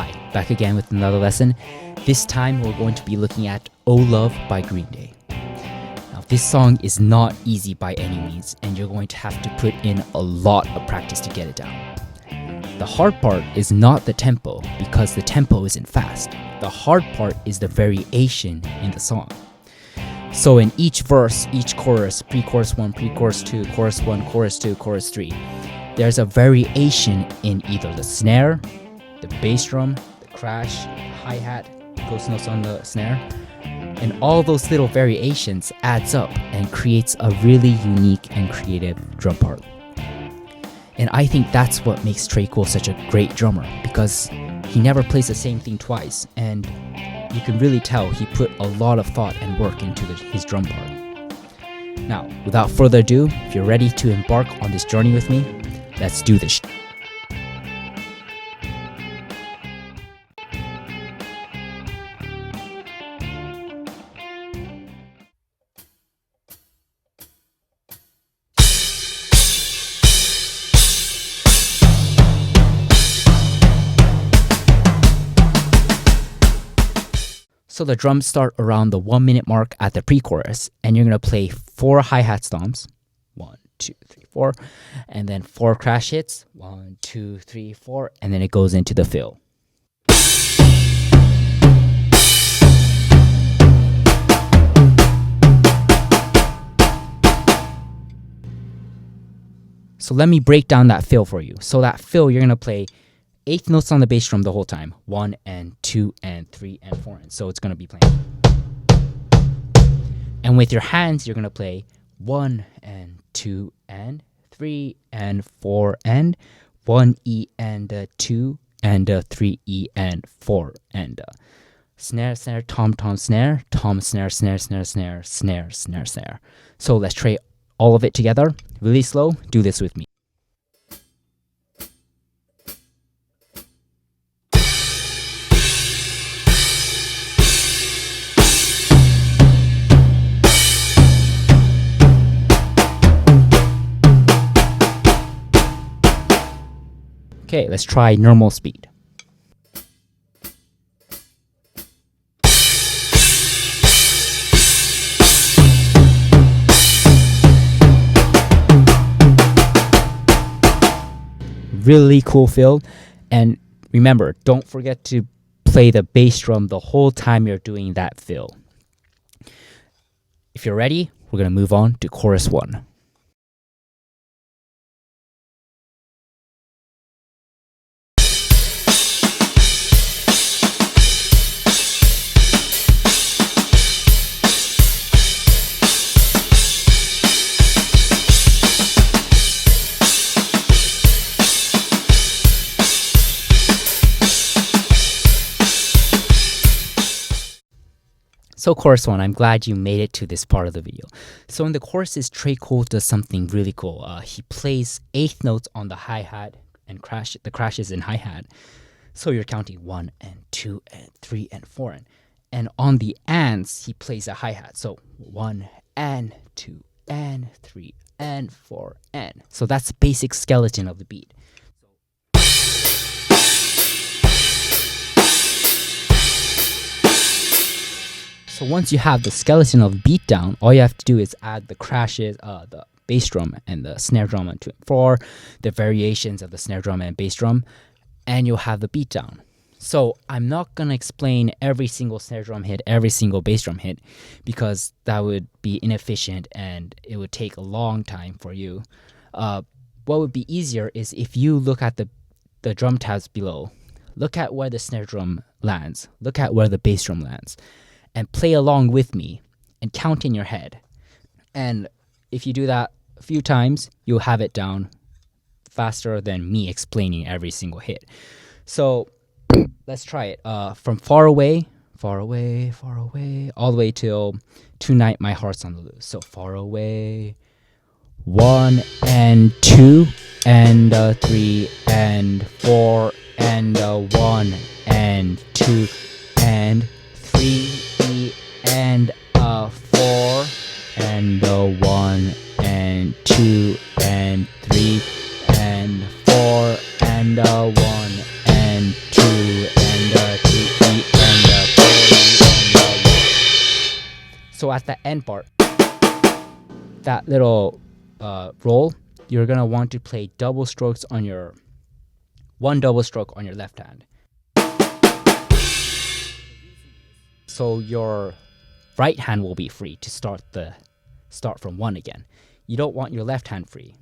Hi, back again with another lesson. This time we're going to be looking at Oh Love by Green Day. Now this song is not easy by any means, and you're going to have to put in a lot of practice to get it down. The hard part is not the tempo, because the tempo isn't fast. The hard part is the variation in the song. So in each verse, each chorus, pre-chorus 1, pre-chorus 2, chorus 1, chorus 2, chorus 3, there's a variation in either the snare, the bass drum, the crash, hi-hat, ghost notes on the snare, and all those little variations adds up and creates a really unique and creative drum part. And I think that's what makes Tré Cool such a great drummer, because he never plays the same thing twice, and you can really tell he put a lot of thought and work into his drum part. Now, without further ado, if you're ready to embark on this journey with me, let's do this. So the drums start around the 1 minute mark at the pre-chorus, and you're going to play 4 hi-hat stomps, 1, 2, 3, 4, and then 4 crash hits, 1, 2, 3, 4, and then it goes into the fill. So let me break down that fill for you. So that fill, you're going to play 8th notes on the bass drum the whole time. 1 and 2 and 3 and 4. And so it's going to be playing. And with your hands, you're going to play 1 and 2 and 3 and 4 and 1 E and 2 and 3 E and 4 and snare, snare, tom, tom, snare, tom, snare, snare, snare, snare, snare, snare, snare. So let's try all of it together. Really slow. Do this with me. Okay, let's try normal speed. Really cool fill. And remember, don't forget to play the bass drum the whole time you're doing that fill. If you're ready, we're going to move on to chorus 1. So chorus 1, I'm glad you made it to this part of the video. So in the choruses, Tré Cool does something really cool. He plays 8th notes on the hi-hat and the crashes in hi-hat. So you're counting 1 and 2 and 3 and 4. And on the ands, he plays a hi-hat. So 1 and 2 and 3 and 4 and. So that's the basic skeleton of the beat. So once you have the skeleton of the beat down, all you have to do is add the crashes, the bass drum and the snare drum on 2 and 4, the variations of the snare drum and bass drum, and you'll have the beat down. So I'm not going to explain every single snare drum hit, every single bass drum hit, because that would be inefficient and it would take a long time for you. What would be easier is if you look at the drum tabs below, look at where the snare drum lands, look at where the bass drum lands, and play along with me and count in your head. And if you do that a few times, you'll have it down faster than me explaining every single hit. So let's try it. From far away, far away, far away, all the way till Tonight My Heart's on the Loose. So far away, 1 and 2 and 3 and 4 and 1 and 2 and 3 and 4 and 1 and 2 and 3 and 4 and 1 and 2 and So at the end part, that little roll, you're gonna want to play double strokes on your one double stroke on your left hand. So your right hand will be free to start from 1 again. You don't want your left hand free,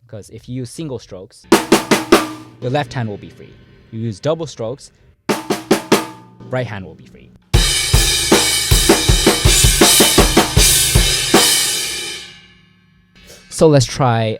because if you use single strokes, your left hand will be free. You use double strokes, right hand will be free. So let's try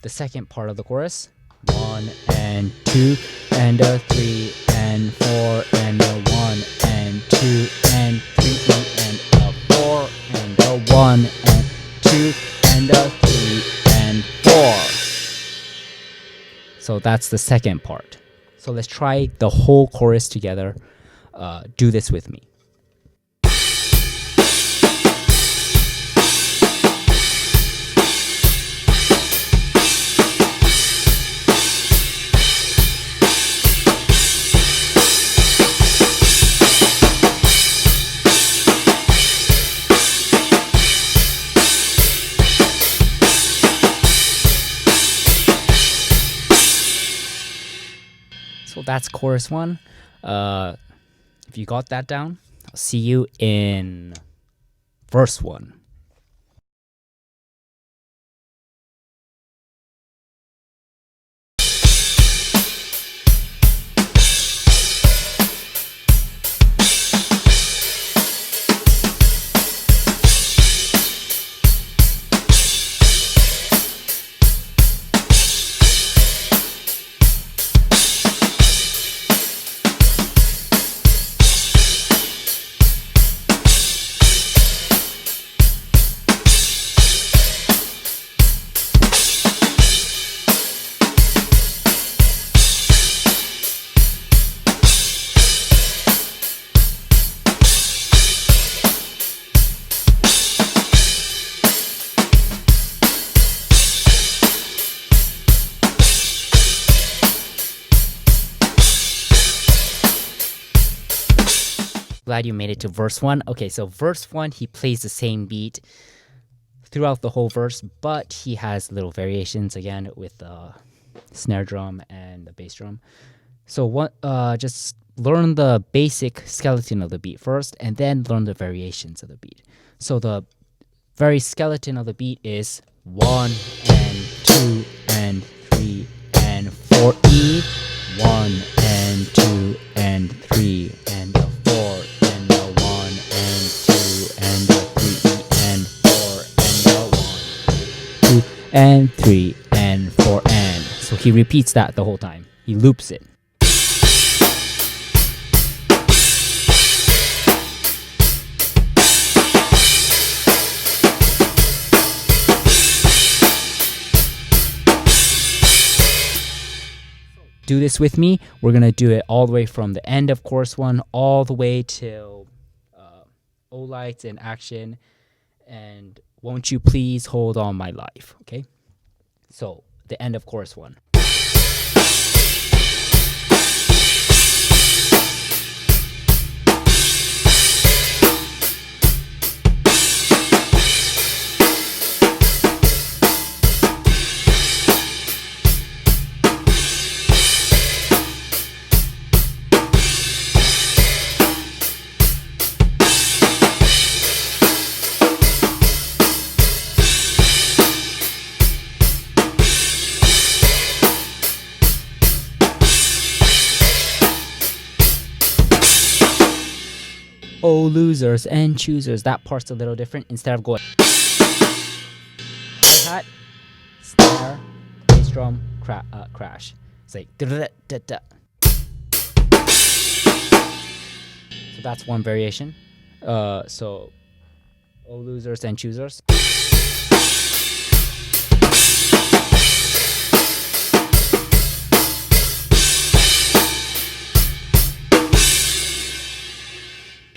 the second part of the chorus. 1 and 2 and a 3 and 4 and a 1 and 2 and 3 and a 4 and a 1 and 2 and a 3 and 4. So that's the second part. So let's try the whole chorus together. Do this with me. So that's chorus 1. If you got that down, I'll see you in verse 1. Glad you made it to verse 1. Okay, so verse 1, he plays the same beat throughout the whole verse, but he has little variations again with the snare drum and the bass drum. So just learn the basic skeleton of the beat first, and then learn the variations of the beat. So the very skeleton of the beat is 1 and 2 and 3 and 4 E, 1 and 2 and 3 and a 4 and a 1 and 2 and a 3 E and 4 and a 1, 2 and 3 and 4 and. So he repeats that the whole time. He loops it. Do this with me. We're gonna do it all the way from the end of chorus 1 all the way till O lights and action, and won't you please hold on my life, okay? So the end of chorus 1. Oh, losers and choosers. That part's a little different. Instead of going hi-hat, snare, bass drum, crash. It's like da-da-da-da-da. So that's one variation. So, oh, losers and choosers.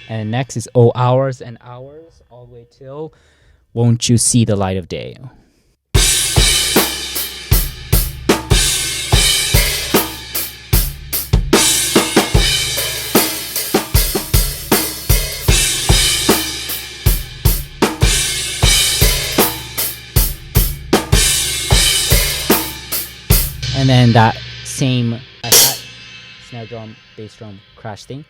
And next is oh, hours and hours, all the way till won't you see the light of day. then that same hi-hat, snare drum, bass drum, crash thing.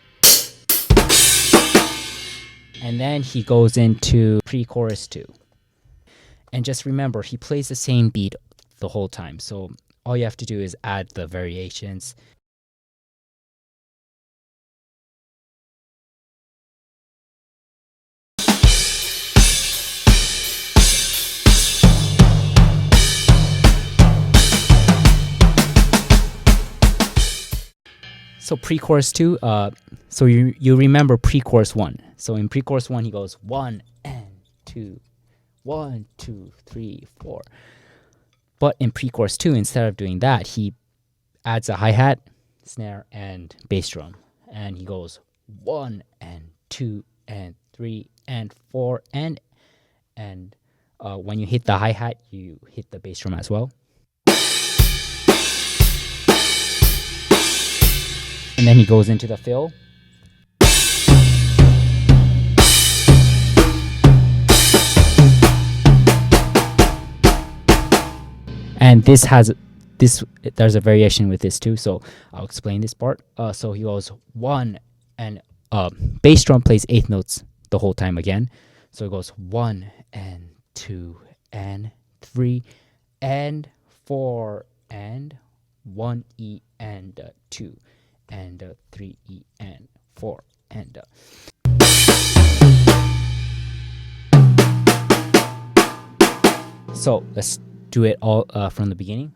And then he goes into pre-chorus 2. And just remember, he plays the same beat the whole time. So all you have to do is add the variations. So pre-chorus 2, so you remember pre-chorus 1. So in pre-chorus 1, he goes 1 and 2, 1, 2, 3, 4. But in pre-chorus 2, instead of doing that, he adds a hi-hat, snare, and bass drum. And he goes 1 and 2 and 3 and 4 and when you hit the hi-hat, you hit the bass drum as well. And then he goes into the fill. And there's a variation with this too, so I'll explain this part. So he goes 1 and bass drum plays 8th notes the whole time again. So it goes 1 and 2 and 3 and 4 and 1 E and 2 and 3 E and 4 and So let's do it all from the beginning.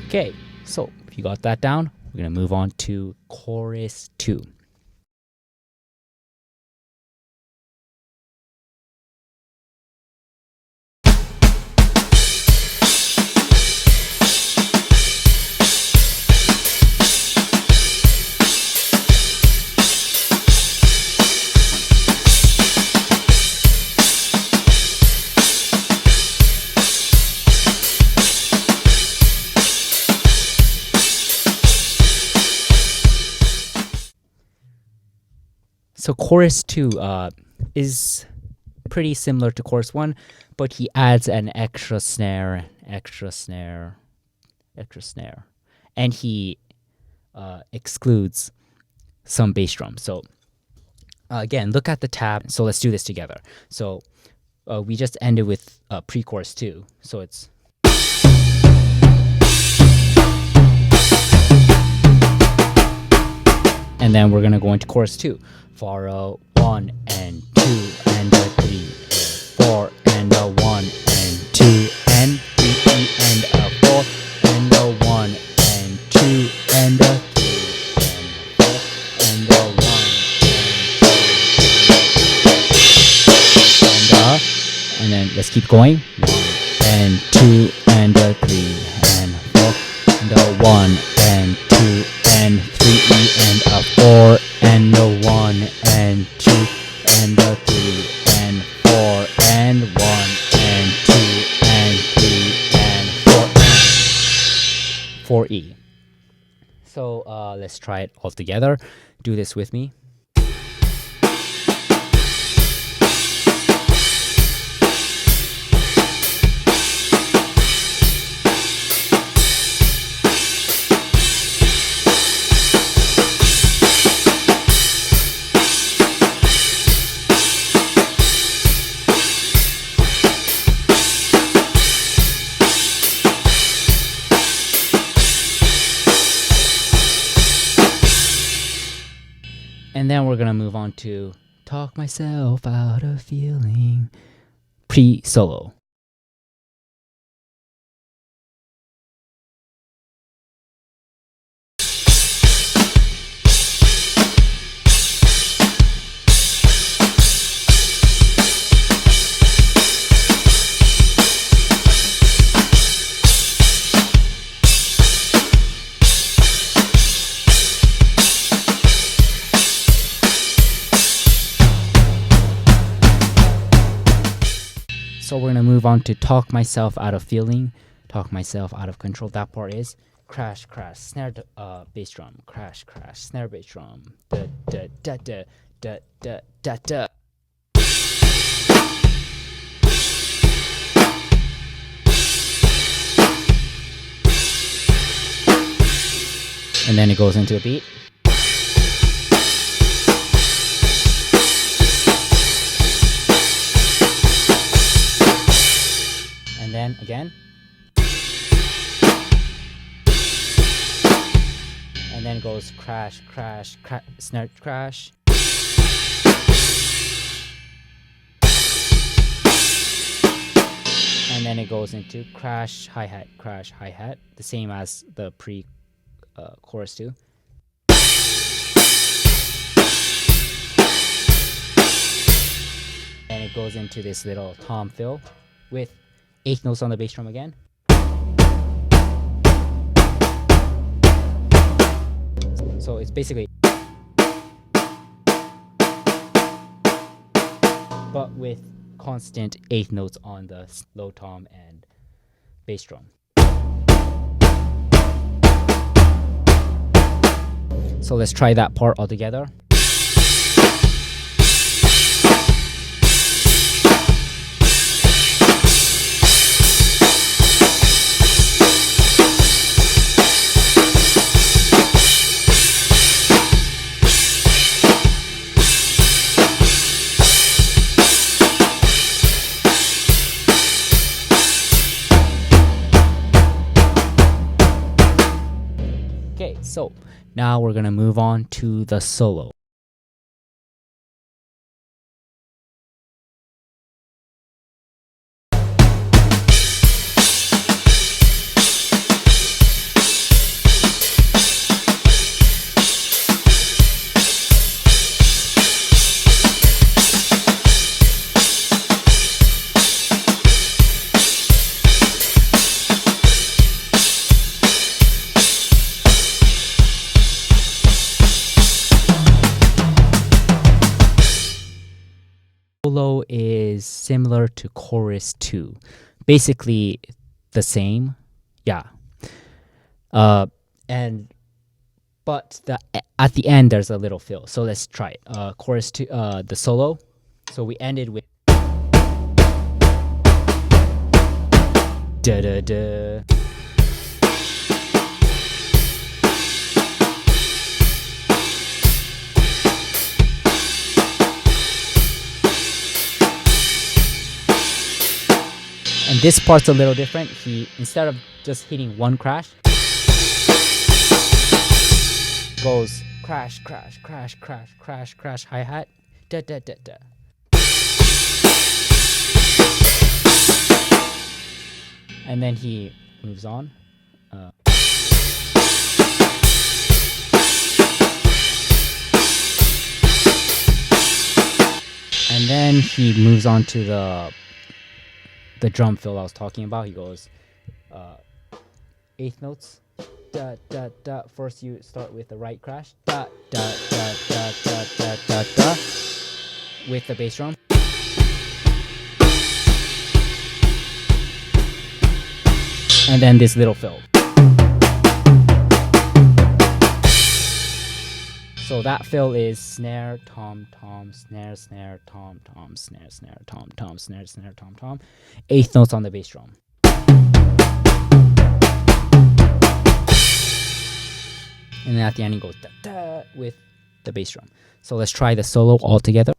Okay, so if you got that down, we're gonna move on to chorus 2. So chorus 2 is pretty similar to chorus 1, but he adds an extra snare, and he excludes some bass drum. So again, look at the tab. So let's do this together. So we just ended with pre-chorus 2. So it's and then we're gonna go into chorus 2 for 1 and 2 and 3 and 4 and 1 and 2 and 3 and 4 and 1 and 2 and 3 and 4 and 1 and then let's keep going. 1 and 2 and 3 and 4 and 1 and 2 and 3 and 4 and 1 and 2 and 3 and 4 and 1 and 2 and 3 and 4 E. So let's try it all together. Do this with me. And then we're gonna move on to Talk Myself Out of Feeling, pre-solo. So we're gonna move on to Talk Myself Out of Feeling, Talk Myself Out of Control. That part is crash, crash, snare, bass drum, crash, crash, snare, bass drum, da da da da da da da da. And then it goes into a beat. And then again. And then it goes crash, crash, snare, crash. And then it goes into crash, hi-hat, the same as the chorus too. And it goes into this little tom fill with 8 notes on the bass drum again. So it's basically, but with constant 8 notes on the low tom and bass drum. So let's try that part all together. Okay, so now we're gonna move on to the solo. Solo is similar to chorus 2, basically the same, yeah. But at the end there's a little fill. So let's try it. Chorus 2, the solo. So we ended with da da da. And this part's a little different. He, instead of just hitting one crash, goes crash, crash, crash, crash, crash, crash, hi-hat, da da da da. And then he moves on. And then he moves on to the drum fill I was talking about. He goes 8th notes, da da da. First you start with the right crash, da da da da da da da da, with the bass drum. And then this little fill. So that fill is snare, tom, tom, snare, snare, tom, tom, snare, snare, tom, tom, snare, snare, tom, tom. 8th notes on the bass drum. And then at the end it goes da da with the bass drum. So let's try the solo all together.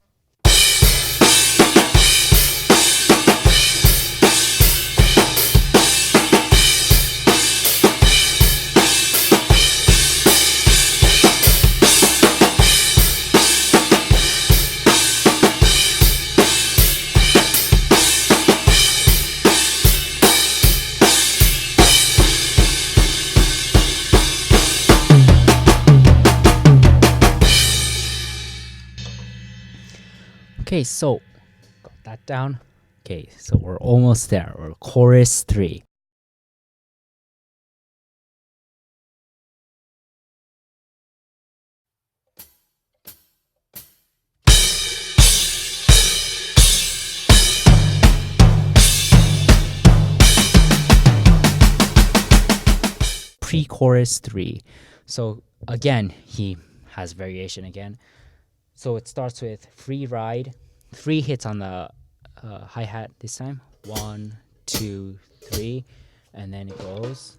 Okay, so got that down. Okay, so we're almost there. We're chorus 3. pre-chorus 3. So again, he has variation again. So it starts with free ride, 3 hits on the hi-hat this time. 1, 2, 3, and then it goes,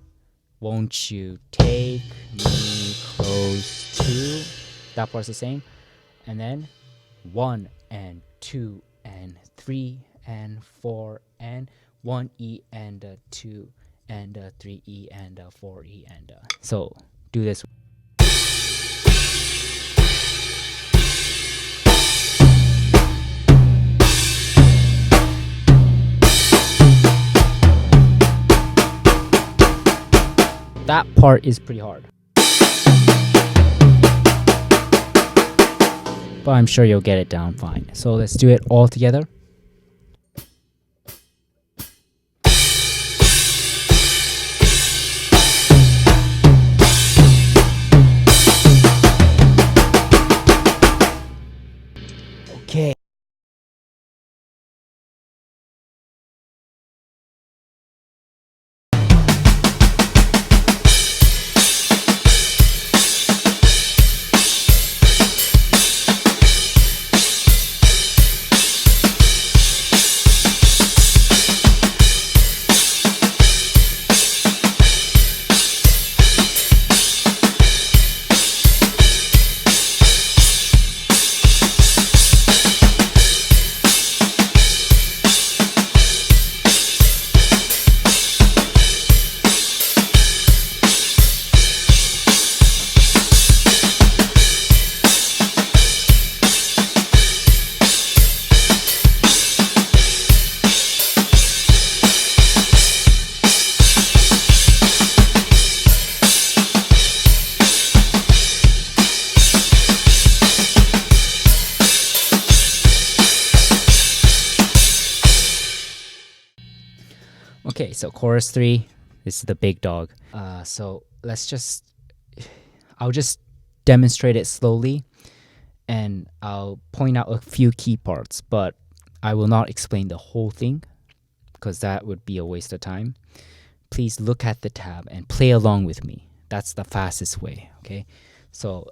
won't you take me close to, that part's the same, and then 1 and 2 and 3 and 4 and 1 E and 2 and 3 E and 4 E and so do this. That part is pretty hard, but I'm sure you'll get it down fine. So let's do it all together. Okay. Okay, so chorus 3, this is the big dog. So I'll just demonstrate it slowly, and I'll point out a few key parts, but I will not explain the whole thing because that would be a waste of time. Please look at the tab and play along with me. That's the fastest way, okay? So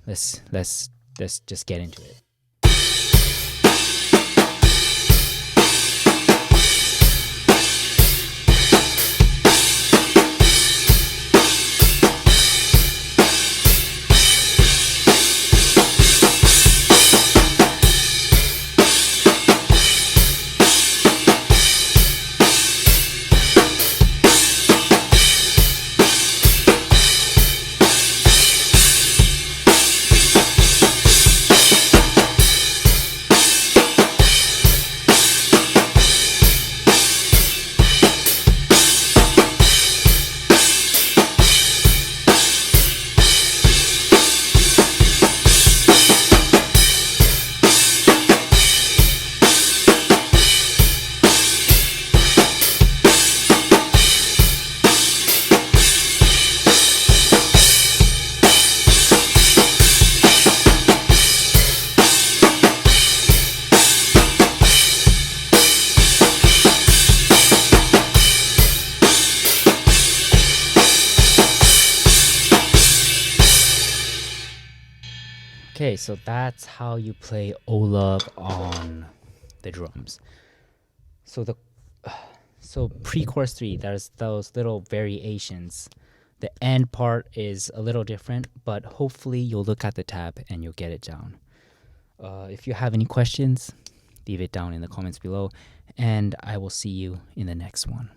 let's just get into it. Okay, so that's how you play O Love on the drums. So pre-chorus 3, there's those little variations. The end part is a little different, but hopefully you'll look at the tab and you'll get it down. If you have any questions, leave it down in the comments below, and I will see you in the next one.